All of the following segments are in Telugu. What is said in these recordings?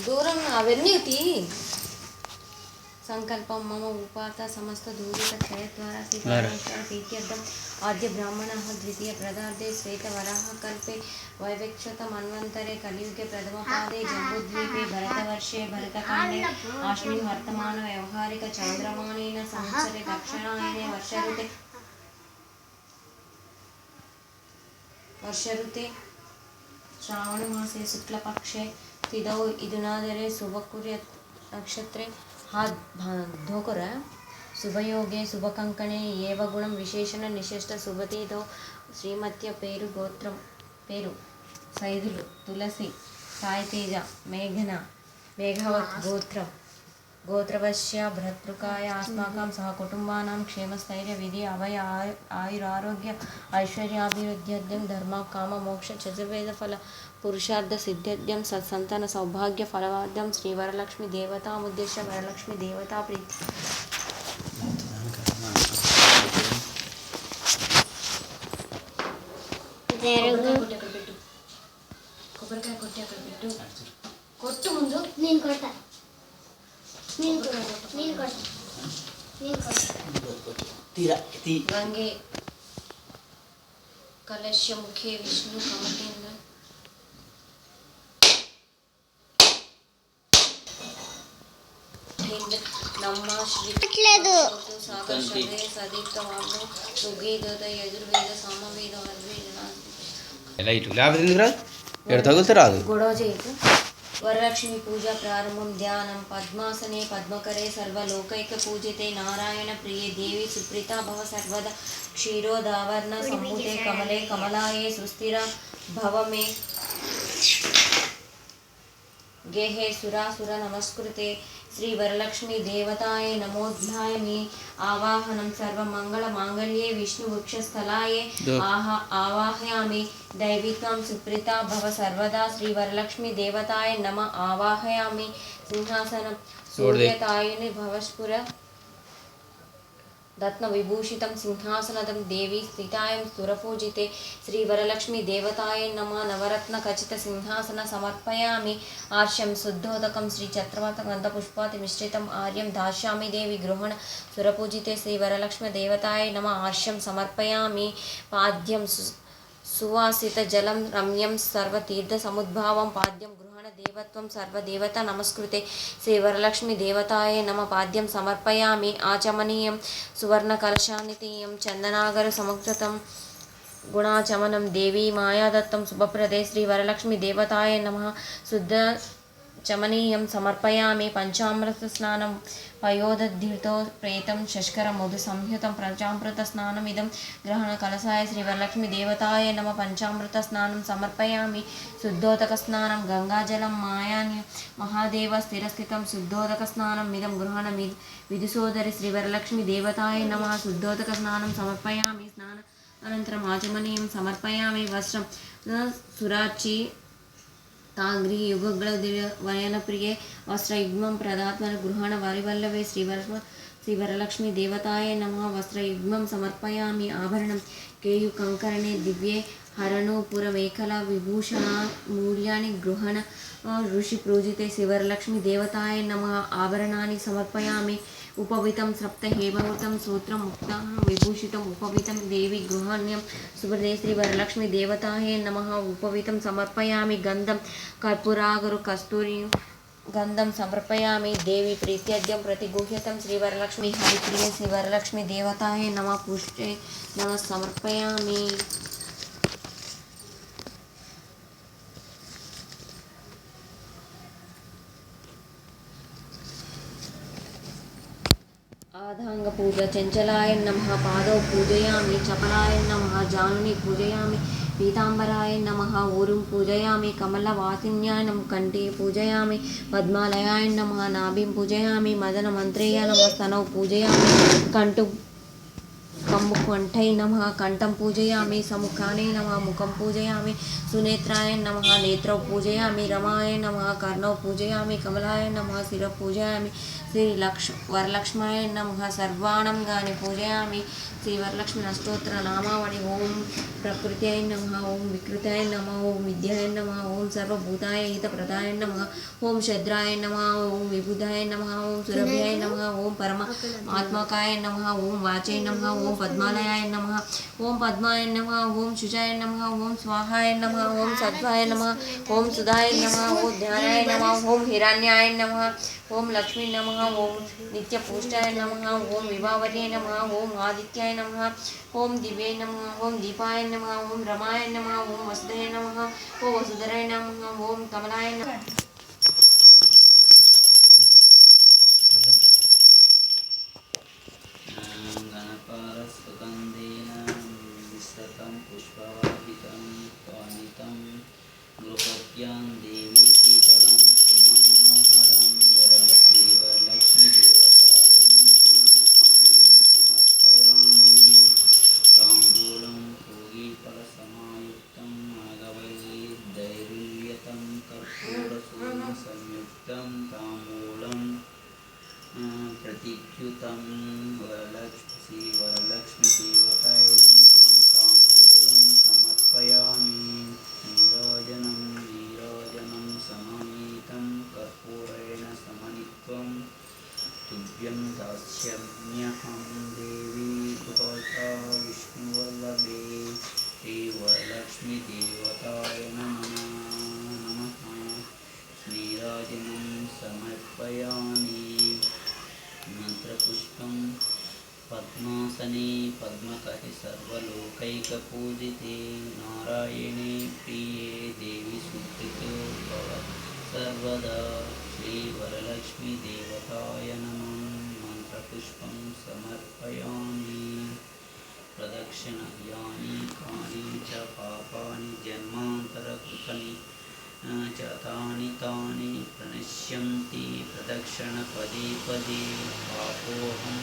దూరం అవన్నీ సంకల్పం మమ ఉపాత సమస్త దూరిత క్షయద్వారా శ్రీపరమేశ్వర ప్రీత్యర్థం ఆద్య బ్రాహ్మణ ద్వితీయ ప్రదార్థే శ్వేతవరాహ కల్పే వైవక్షత మన్వంతరే కలియుగే ప్రథమ పాదే జంబుద్వీపే భరతవర్షే భరతఖండే ఆశ్విన్ వర్తమాన వ్యవహారిక చాంద్రమానేన సంవత్సరే దక్షిణాయనే వర్షరుతే శ్రావణమాసే శుక్లపక్షే తిథౌ ఇదునాదరే శుభకుర్య నక్షత్రే ధోకర శుభయోగే శుభకంకణే ఏవ గుణం విశేషణ నిశిష్ట శుభతీతో శ్రీమత్య పేరు గోత్రం పేరు సైదులు తులసి సాయితేజ మేఘవత్ గోత్రవశ్య భ్రతృకాయ ఆస్మాకం సహ కుటుంబానాం క్షేమస్థైర్య విధి అభయ ఆయురారోగ్య ఐశ్వర్యాభివృద్ధ్యర్థం ధర్మ కామ మోక్ష చతుర్వేద ఫల పురుషార్థ సిద్ధ్యర్థం సత్సంతాన సౌభాగ్య ఫలవార్థం శ్రీ వరలక్ష్మి దేవతాముద్దేశ్య వరలక్ష్మి దేవతా ప్రీతి కొబ్బరికాయ కొట్టి అక్కడ పెట్టు కొట్టు ముందు నేను కొడతా గంగే కలశ్య ముఖే విష్ణు కమలేంద్ర నమ్మ శ్రీ సాగర్ శదే సదీప్త వాగ్ను ఋగ్వేద యజుర్వేద సామవేద గొడవ చేయకు వరలక్ష్మి పూజ ప్రారంభం ధ్యానం పద్మాసనే పద్మకరే సర్వలోకైక పూజితే నారాయణ ప్రియే దేవి సుప్రీతా భవ సర్వదా క్షీరోదావర్ణ సంభూతే కమలే కమలాయే సుస్థిర భవమే గేహే సురాసుర నమస్కృతే శ్రీ వరలక్ష్మి దేవతాయే నమోధ్యాయమి ఆవాహనం సర్వమంగళ మాంగళ్యే విష్ణు వృక్షస్థలాయే ఆవాహయామి దైవికం సుప్రీతా భవ సర్వదా శ్రీ వరలక్ష్మి దేవతాయ నమ ఆవాహయామి సింహాసనం సూర్యతాయుని భవస్ఫుర రత్న విభూషితం సింహాసనదం దేవి స్థితాయం సురపూజితే శ్రీ వరలక్ష్మి దేవతాయ నమ నవరత్న ఖచిత సింహాసన సమర్పయామి ఆర్ష్యం శుద్ధోదకం శ్రీ చత్రవర్త గంధ పుష్పాతి మిశ్రితం ఆర్యం దాస్యామి దేవి గృహణ సురపూజితే శ్రీ వరలక్ష్మి దేవతాయ నమ ఆర్ష్యం సమర్పయామి పాద్యం సువాసిత జలం రమ్యం సర్వతీర్థ సముద్భావం పాద్యం దేవత్వం సర్వదేవత నమస్కృతే శ్రీ వరలక్ష్మి దేవతాయ నమ పాద్యం సమర్పయామి ఆచమనీయం సువర్ణ కలశానితీయం చందనాగర సముక్తం గుణాచమనం దేవీ మాయాదత్తం శుభప్రదే శ్రీ వరలక్ష్మి దేవతాయ నమ శుద్ధ చమనీయం సమర్పయామి పంచామృత స్నానం పయోదధీర్తో ప్రేతం శష్కర మధు సంయుతం పంచామృత స్నానం ఇదం గ్రహణ కలసాయ శ్రీ వరలక్ష్మి దేవతాయ నమ పంచామృత స్నానం సమర్పయామి శుద్ధోదక స్నానం గంగాజలం మాయాని మహాదేవ స్థిరస్థితం శుద్ధోదక స్నానం ఇదం గ్రహణ విధుసోదరి శ్రీ వరలక్ష్మి దేవతాయ నమ శుద్ధోదక స్నానం సమర్పయామి స్నాన అనంతరం ఆచమనీయం సమర్పయామి వస్త్రం సురాచి తాంగ్రి యుగగ్ళ ప్రియే వస్త్రయుగ్మం ప్రదాత్మన గృహణ వారివల్లవే శ్రీ వరలక్ష్మి దేవతాయ నమ వస్త్రయుగ్మం సమర్పయామి ఆభరణం కేయు కంకరణే దివ్యే హరణోపుర మేఖల విభూషణ మూల్యాని గృహణ ఋషి పూజితే శ్రీ వరలక్ష్మి దేవతాయ నమ ఆభరణాన్ని సమర్పయామి ఉపవితం సప్త హేమవృతం సూత్రం ముక్తం విభూషితం ఉపవితం దేవి గృహణ్యం సుభదే శ్రీ వరలక్ష్మి దేవతాయ నమ ఉపవితం సమర్పయామి గంధం కర్పూరాగరు కస్తూరి గంధం సమర్పయామి దేవి ప్రీత్యర్థం ప్రతిగూహ్యతం శ్రీ వరలక్ష్మి హరిప్రియ శ్రీ వరలక్ష్మి దేవతాయ నమ పుష్టే నమ సమర్పయామి ఆధాంగ పూజ చంచలాయ నమః పాదౌ పూజయామి చపలాయ నమః జానుని పూజయామి పీతాంబరాయ నమః ఊరుం పూజయామి కమలవాసిన్యాయ నమః కంఠే పూజయామి పద్మాలయాయ నమః నాభిం పూజయామి మదన మంత్రేయ నమః స్తనౌ పూజయామి कंबुकंठै नमः कंठं पूजयामि समुखाने नमः मुखं पूजयामि सुनेत्राय नमः नेत्रौ पूजयामि रमाय नमः कर्णौ पूजयामि कमलाय नमः शिरः पूजयामि वरलक्ष्माय नमः सर्वाणंगानि पूजयामि श्री वरलक्ष्मी अष्टोत्तर नामावళి ओम प्रकृत्यै नमः ओम विकृत्यै नमः ओम विद्याय नमः ओम सर्वभूताय हितप्रदाय नमः ओम शद्राय नमः ओम विबुधाय नमः ओम सुरभ्याय नमः ओम परमात्मकाय नमः ओम वाचे नमः ओम पद्मालयाय नमः ओम पद्माय नमः ओम शुचाय नमः ओम स्वाहाय नमः ओम सत्वाय नमः ओम सुधाय नमः ओम ध्यानाय नमः ओम हिरण्याय नमः ओम लक्ष्मी नमः ओम नित्यपुष्टाय नमः ओम विभावर्ये नमः ओम आदित्याय नमः ओम दिव्ये नमः ओम दीपाय नमः ओम रमाय नमः ओम वसुदेवाय नमः ओम वसुधराय नमः ओम कमलाय नमः गणपरस्पन्देन विस्तृतं पुष्पवाहितं त्वानितं नृपत्यां देवी शीतलं सुमनोहरं वरलक्ष्मीदेवताय नमः पाणिं समर्पयामि ताम्बूलं पूगीफलसमायुक्तं नागवल्लीदैर्यतं कर्पूरसूर्यसंयुक्तं ताम्बूलं प्रतीच्युतं श्री वरलक्ष्मी देवताय नमः ताम्बूलं समर्पयामि नीराजनं समानीतं कर्पूरेण समन्वितं तुभ्यं दास्याम्यहं देवी भवता विष्णुवल्लभे श्री वरलक्ष्मी देवताय नमः नीराजनं समर्पयामि मंत्रपुष्पं पद्मासने पद्मकरि सर्वलोकैकपूजिते नारायणे प्रिये देवी सुकृतो भव सर्वदा श्री वरलक्ष्मी देवताय नमः मंत्रपुष्पं समर्पयामि प्रदक्षिणानि कानि च पापानि जन्मान्तरकृतानि तानि तानि प्रणश्यन्ति प्रदक्षिणपदे पदे पापोऽहं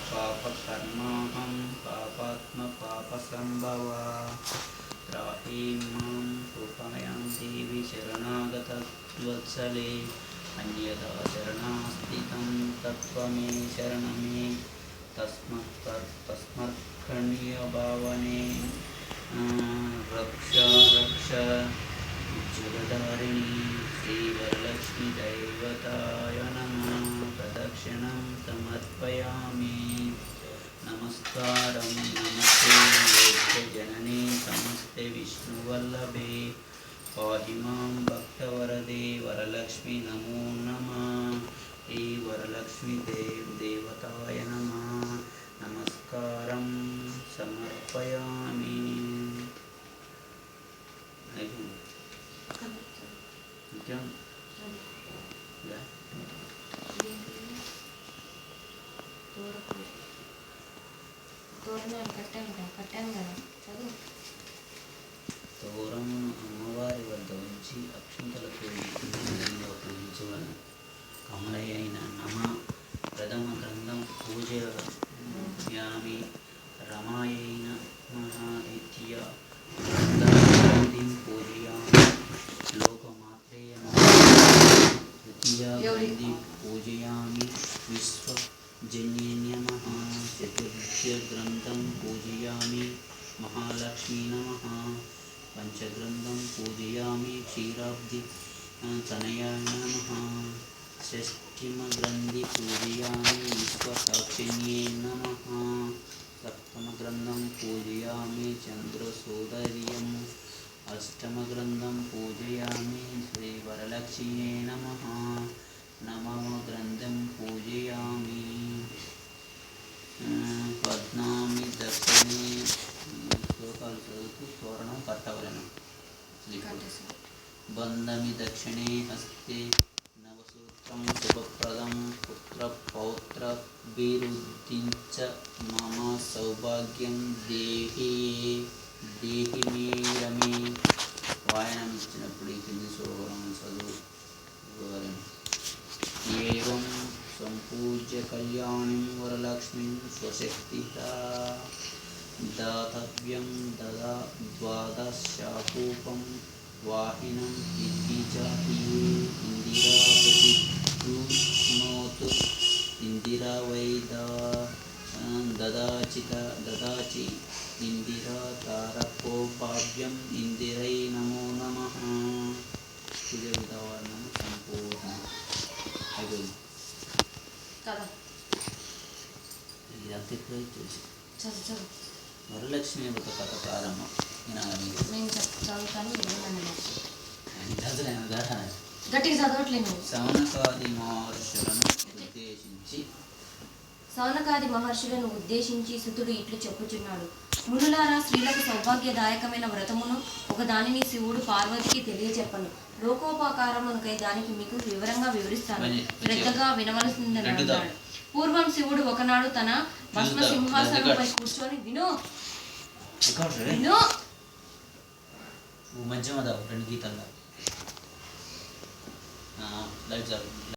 पापकर्माहं पापात्मपापसम्भवा त्राहि मां कृपायां देवी शरणागतवत्सले अन्यथा शरणास्ति तं तत्त्वमे शरणमे तस्मत्कर्णीयभावने रक्ष जगदारिणी श्री वरलक्ष्मी दैवताय नमः प्रदक्षिणं समर्पयामि नमस्कारं नमस्ते लोकजननी समस्ते विष्णुवल्लभे पाहि मां भक्तवरदे वरलक्ष्मी नमो नमः श्री वरलक्ष्मी देवताय नमः नमस्कारं समर्पयामि क्या తోరం అమ్మవారి వద్ద ఉంచి అక్షంతలతో పూజించవలను కమలయ అయిన నమ ప్రథమ గ్రంథం పూజయామి రమాయైన మహాదిత్య గ్రంథం పూజయామి లోకమాత్రేయ తృతీయ గ్రంథి పూజయామి విశ్వజన్య నమః చతుర్థ్య గ్రంథం పూజయామి महालक्ष्मी नमः पंचग्रंथं पूजयामि क्षीराब्धि तनयाय नमः षष्ठीमग्रन्थि पूजयामि विश्वसाक्षिण्ये नमः सप्तमग्रन्थं पूजयामि चन्द्रसोदर्यम् अष्टमग्रन्थं पूजयामि श्रीवरलक्ष्म्यै नमः नवमग्रन्थं पूजयामि पद्मामि दक्षिणे శ్లోకాలు చదువుతూ తోరణం కట్టవలను బంధమి దక్షిణే హస్తే నవసూత్రం శుభప్రదం పుత్ర పౌత్ర విరుద్ధించ మమ సౌభాగ్యం దేహి మే రమే వాయనం ఇచ్చినప్పుడు ఈ కింది శ్లోకం చదువుకోవాలని ఏవం సంపూజ్య కళ్యాణిం వరలక్ష్మి వరలక్ష్మీం స్వశక్తితా దాతవ్యం దదా ద్వాదశాకూపం వాహినం విద్విజాతీయే ఇందిరాపతి నోతు ఇందిరా దదాచి ఇందిరా తారకోపావ్యం ఇందిరై నమో నమః. పూజ విధానం సంపూర్ణం. అయిపోయింది. కదా ఇదంతా ఇప్పుడు చూసి చదువు చదువు. వరలక్ష్మి వ్రత కథ ప్రారంభం. నేను చదువుతాను నేను గట్టిగా చదవట్లేదు. సౌనకాది మహర్షులను ఉద్దేశించి సుతుడు ఇట్లు చెప్పుచున్నాడు. మునులారా, స్త్రీలకు సౌభాగ్యదాయకమైన వ్రతమును ఒక దానిని శివుడు పార్వతికి తెలియచెప్పను. లోకోపకారమునకై దానికి మీకు వివరంగా వివరిస్తాను, శ్రద్ధగా వినవలసిందని అన్నాడు. పూర్వం శివుడు ఒకనాడు తన భస్మ సింహాసనంపై కూర్చొని విను మధ్య రెండు గీతల్లో